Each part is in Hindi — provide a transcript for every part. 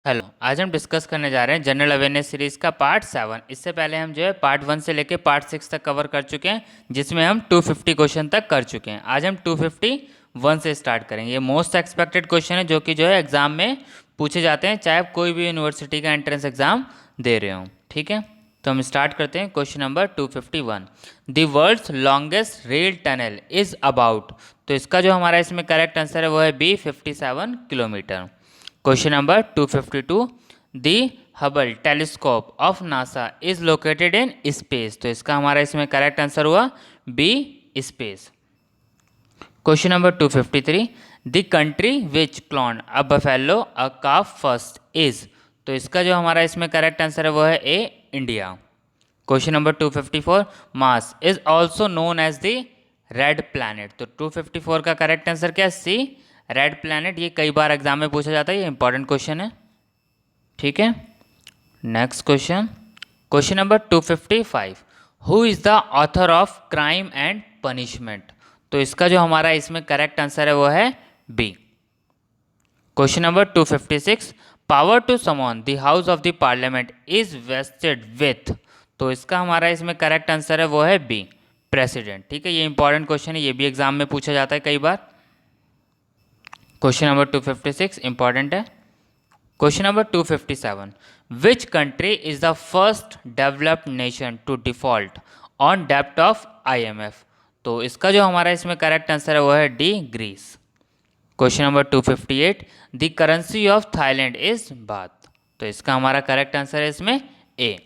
हेलो, आज हम डिस्कस करने जा रहे हैं जनरल अवेयरनेस सीरीज का पार्ट 7। इससे पहले हम जो है पार्ट 1 से लेके पार्ट 6 तक कवर कर चुके हैं, जिसमें हम 250 क्वेश्चन तक कर चुके हैं। आज हम 251 से स्टार्ट करेंगे। ये मोस्ट एक्सपेक्टेड क्वेश्चन है जो कि जो है एग्जाम में पूछे जाते हैं, चाहे आप कोई भी यूनिवर्सिटी का एंट्रेंस एग्जाम दे रहे हो। ठीक है, तो हम स्टार्ट करते हैं। Question number 251, the world's longest rail tunnel is about. तो इसका जो हमारा इसमें करेक्ट आंसर है वो है B, 57 kilometre. Question number 252, the Hubble telescope of NASA is located in space. तो इसका हमारा इसमें करेक्ट आंसर हुआ B, space. Question number 253, the country which clone a buffalo a calf first is. तो इसका जो हमारा इसमें करेक्ट आंसर है वो है A, India. Question number 254, Mars is also known as the red planet. तो 254 का करेक्ट आंसर क्या है? C, red planet. ये कई बार एग्जाम में पूछा जाता है, ये इंपॉर्टेंट क्वेश्चन है। ठीक है, next question, question number 255, who is the author of crime and punishment. तो इसका जो हमारा इसमें करेक्ट आंसर है वो है B. Question number 256, power to summon the house of the parliament is vested with. तो इसका हमारा इसमें करेक्ट आंसर है वो है बी, प्रेसिडेंट। ठीक है, ये इंपॉर्टेंट क्वेश्चन है, ये भी एग्जाम में पूछा जाता है कई बार। क्वेश्चन नंबर 256 इंपॉर्टेंट है। Question number 257, which country is the first developed nation to default on डेप्ट ऑफ IMF। तो इसका जो हमारा इसमें करेक्ट आंसर है वो है D, Greece. Question number 258, the currency of Thailand is baht. तो इसका हमारा करेक्ट आंसर है इसमें A.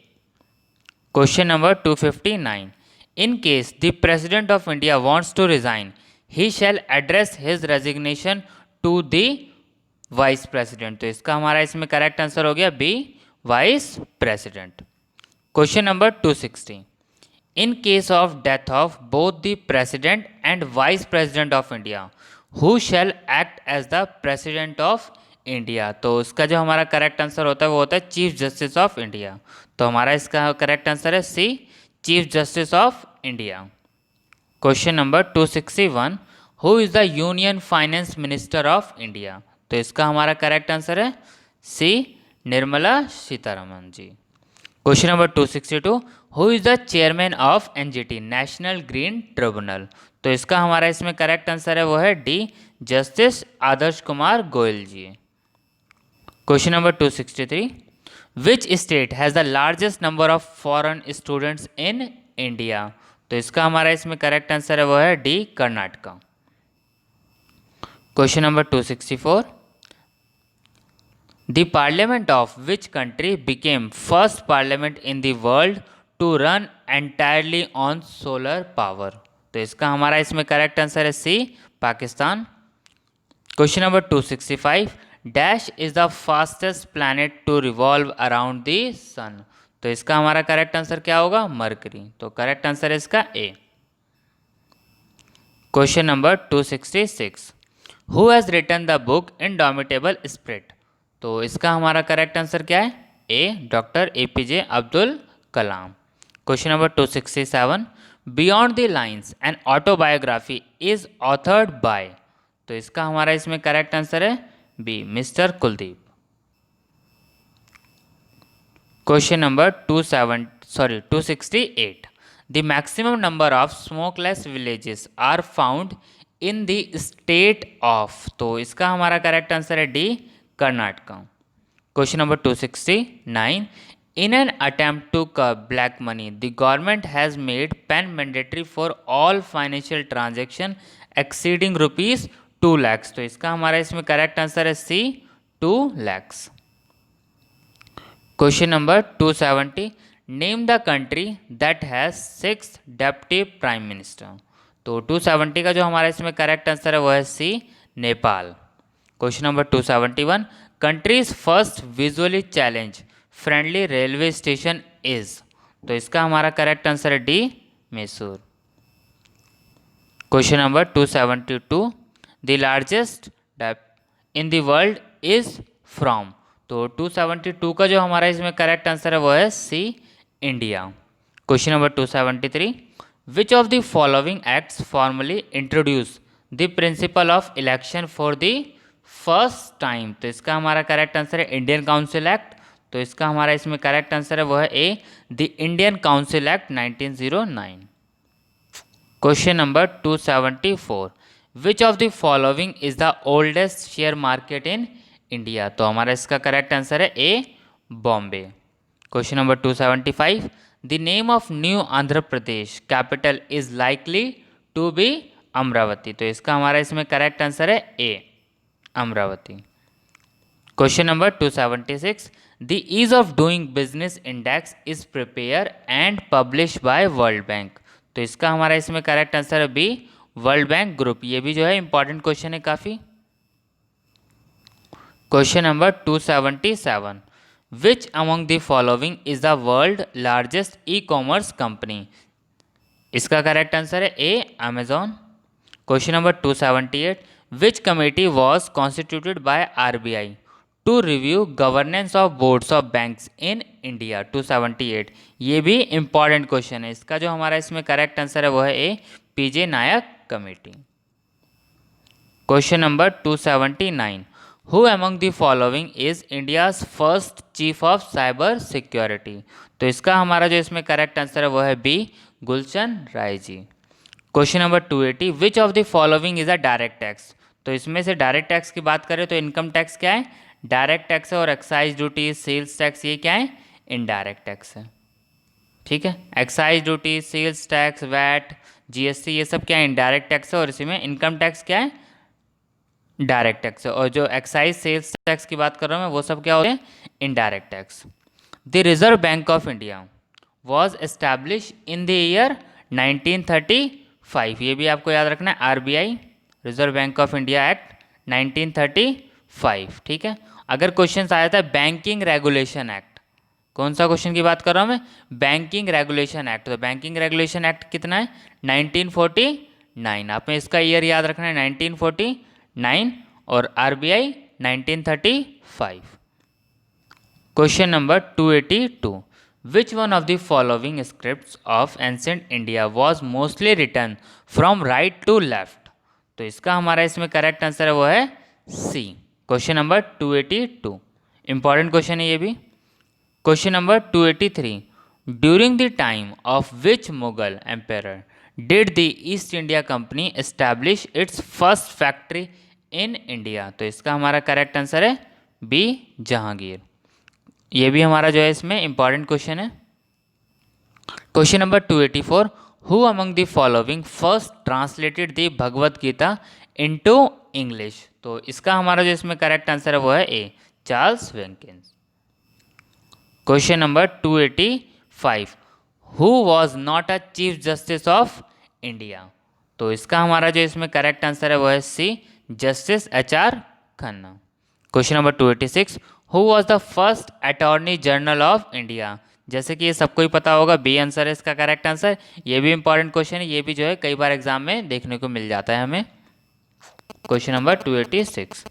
Question number 259, in case the president of India wants to resign he shall address his resignation to the vice president. तो इसका हमारा इसमें करेक्ट आंसर हो गया B, vice president. Question number 260, in case of death of both the president and vice president of India who shall act as the president of India. तो इसका जो हमारा करेक्ट आंसर होता है वो होता है चीफ जस्टिस ऑफ इंडिया। तो हमारा इसका करेक्ट आंसर है C, chief justice of India. Question number 261, who is the union finance minister of India. तो इसका हमारा करेक्ट आंसर है C, Nirmala Sitharaman ji. Question number 262, who is the chairman of NGT, national green tribunal. तो इसका हमारा इसमें करेक्ट आंसर है वो है D, justice Adarsh Kumar Goel ji. Question number 263, which state has the largest number of foreign students in India. तो इसका हमारा इसमें करेक्ट आंसर है वो है D, Karnataka. Question number 264, the parliament of which country became first parliament in the world to run entirely on solar power. तो इसका हमारा इसमें करेक्ट आंसर है C, Pakistan. Question number 265, dash is the fastest planet to revolve around the sun. तो इसका हमारा करेक्ट आंसर क्या होगा? मरकरी। तो करेक्ट आंसर है इसका A. Question number 266, who has written the book indomitable spirit. तो इसका हमारा करेक्ट आंसर क्या है? A, doctor APJ Abdul Kalam. Question number 267, beyond the lines an autobiography is authored by. तो इसका हमारा इसमें करेक्ट आंसर है B, mister Kuldeep. Question number 268, the maximum number of smokeless villages are found in the state of. तो इसका हमारा करेक्ट आंसर है D, Karnataka. Question number 269, in an attempt to curb black money the government has made PAN mandatory for all financial transaction exceeding rupees 2 lakhs। तो इसका हमारा इसमें करेक्ट आंसर है सी, 2 lakhs। Question number 270, name the country that has 6 deputy prime minister. तो 270 का जो हमारा इसमें करेक्ट आंसर है वो है C, Nepal. Question number 271, countries first visually challenge friendly railway station is. तो इसका हमारा करेक्ट आंसर है D, Mysore. Question number 272, the largest in the world is from. तो 272 का जो हमारा इसमें करेक्ट आंसर है वो है C, India. Question number 273, which of the following acts formally introduce the principle of election for the first time, तो इसका हमारा करेक्ट आंसर है इंडियन काउंसिल एक्ट। तो इसका हमारा इसमें करेक्ट आंसर है वो है A, the Indian council act 1909। Question number 274, which of the following is the oldest share market in India? तो हमारा इसका करेक्ट आंसर है A, Bombay. Question number 275, the name of new Andhra Pradesh capital is likely to be Amaravati. तो इसका हमारा इसमें करेक्ट आंसर है A, Amaravati. Question number 276, the ease of doing business index is prepare and publish by world bank. तो इसका हमारा इसमें करेक्ट आंसर है बी, वर्ल्ड बैंक ग्रुप। ये भी जो है इंपॉर्टेंट क्वेश्चन है काफ़ी। Question number 277, which among the following is the world largest E commerce company? इसका करेक्ट आंसर है A, Amazon. Question number 278, which committee was constituted by RBI to review governance of boards of banks in India? 278, ये भी इंपॉर्टेंट क्वेश्चन है। इसका जो हमारा इसमें करेक्ट आंसर है वो है A, PJ Nayak committee. Question number 279, who among the following is India's first chief of cyber security? तो इसका हमारा जो इसमें करेक्ट आंसर है वो है B, Gulshan Rai ji. Question number 280, which of the following is a direct tax? तो इसमें से डायरेक्ट टैक्स की बात करें तो इनकम टैक्स क्या है? डायरेक्ट टैक्स है। और एक्साइज ड्यूटी, सेल्स टैक्स, ये क्या है? इनडायरेक्ट टैक्स है। ठीक है, excise duty, sales tax, VAT, GST, ये सब क्या है? इनडायरेक्ट टैक्स है। और इसी में इनकम टैक्स क्या है? डायरेक्ट टैक्स है। और जो एक्साइज सेल्स टैक्स की बात कर रहा हूँ मैं, वो सब क्या होते हैं? Indirect tax. The reserve bank of India was establish in the year 1935। ये भी आपको याद रखना है, RBI, reserve bank of India act 1935। ठीक है, अगर क्वेश्चन आया था बैंकिंग रेगुलेशन एक्ट, कौन सा क्वेश्चन की बात कर रहा हूँ मैं? Banking regulation act. तो बैंकिंग रेगुलेशन एक्ट कितना है? 1949। आपने इसका ईयर याद रखना है, 1949, और RBI 1935। Question number 282, which one of the following scripts of ancient India was mostly written from right to left? तो इसका हमारा इसमें करेक्ट आंसर है वो है C. Question number 282, important question है ये भी। Question number 283, during the time of which Mughal empire did the East India Company establish its first factory in India? तो इसका हमारा करेक्ट आंसर है बी, जहांगीर। ये भी हमारा जो है इसमें इंपॉर्टेंट क्वेश्चन है। Question number 284, who among the following first translated the Bhagavad Gita into English? तो इसका हमारा जो इसमें करेक्ट आंसर है वो है A, Charles Wilkins. Question number 285, who was not a chief justice of India? तो इसका हमारा जो इसमें करेक्ट आंसर है वो है C, justice HR. Khanna. Question number 286, who was the first attorney general of India? जैसे कि ये सबको ही पता होगा, बी आंसर है इसका करेक्ट आंसर। ये भी इंपॉर्टेंट क्वेश्चन है, ये भी जो है कई बार एग्जाम में देखने को मिल जाता है हमें। Question number 286।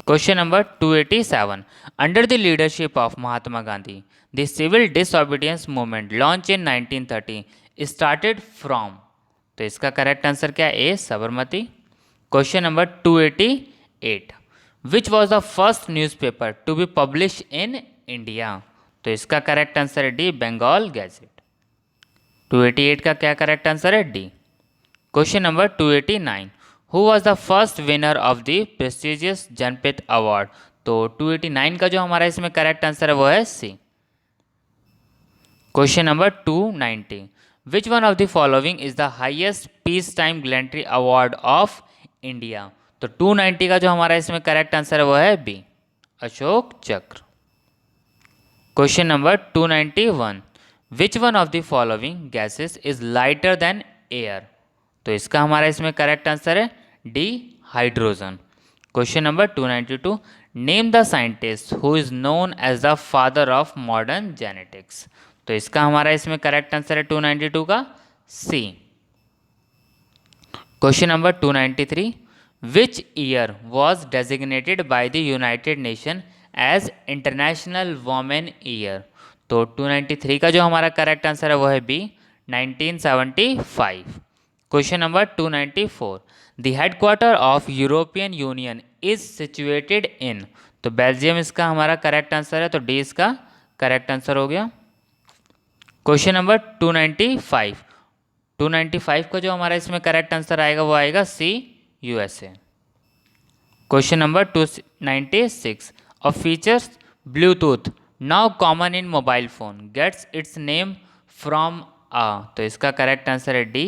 Question number 287, under the leadership of Mahatma Gandhi the civil disobedience movement launch in 1930 started from? तो इसका करेक्ट आंसर क्या है? A, Sabarmati. Question number 288, which was the first newspaper to be publish in India? तो इसका करेक्ट आंसर है डी, बंगाल गैजेट। 288 का क्या करेक्ट आंसर है? D. Question number 289, who was the first winner of the prestigious Janpath award? तो 289 का जो हमारा इसमें करेक्ट आंसर है वो है C. Question number 290, which one of the following is the highest peace time gallantry award of India? तो 290 का जो हमारा इसमें करेक्ट आंसर है वो है B, Ashok Chakra. Question number 291, which one of the following gases is lighter than air? तो इसका हमारा इसमें करेक्ट आंसर है D, hydrogen. Question number 292, name the scientist who is known as the father of modern genetics? तो इसका हमारा इसमें करेक्ट आंसर है 292 का C. Question number 293, which year was designated by the United Nation as international women year? तो 293 का जो हमारा करेक्ट आंसर है वो है B, 1975। Question number 294, the headquarter of European Union is situated in, तो बेल्जियम इसका हमारा करेक्ट आंसर है, तो डी इसका करेक्ट आंसर हो गया। क्वेश्चन नंबर 295, 295 का जो हमारा इसमें करेक्ट आंसर आएगा वो आएगा C, USA. Question number 296, a features Bluetooth now common in mobile phone gets its name from a, तो इसका करेक्ट आंसर है D,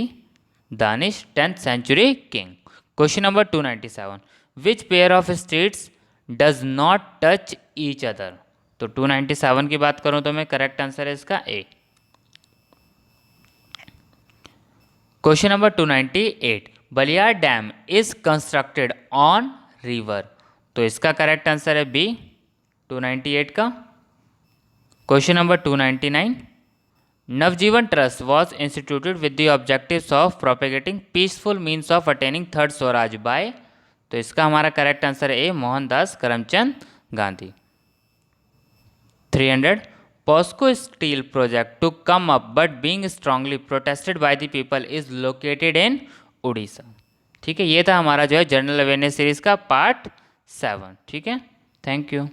Danish 10th century king. Question number 297, which pair of states does not touch each other, तो 297 की बात करूं तो मैं करेक्ट आंसर है इसका A. Question number 298, Baglihar dam is constructed on river, तो इसका करेक्ट आंसर है बी, 298 का। Question number 299, Navjivan trust was instituted with the objectives of propagating peaceful means of attaining third swaraj by, तो इसका हमारा करेक्ट आंसर है ए, Mohandas Karamchand Gandhi. 300, POSCO steel project to come up but being strongly protested by the people is located in Orissa. ठीक है, ये था हमारा जो है जनरल अवेयरनेस सीरीज का पार्ट 7। ठीक है, थैंक यू।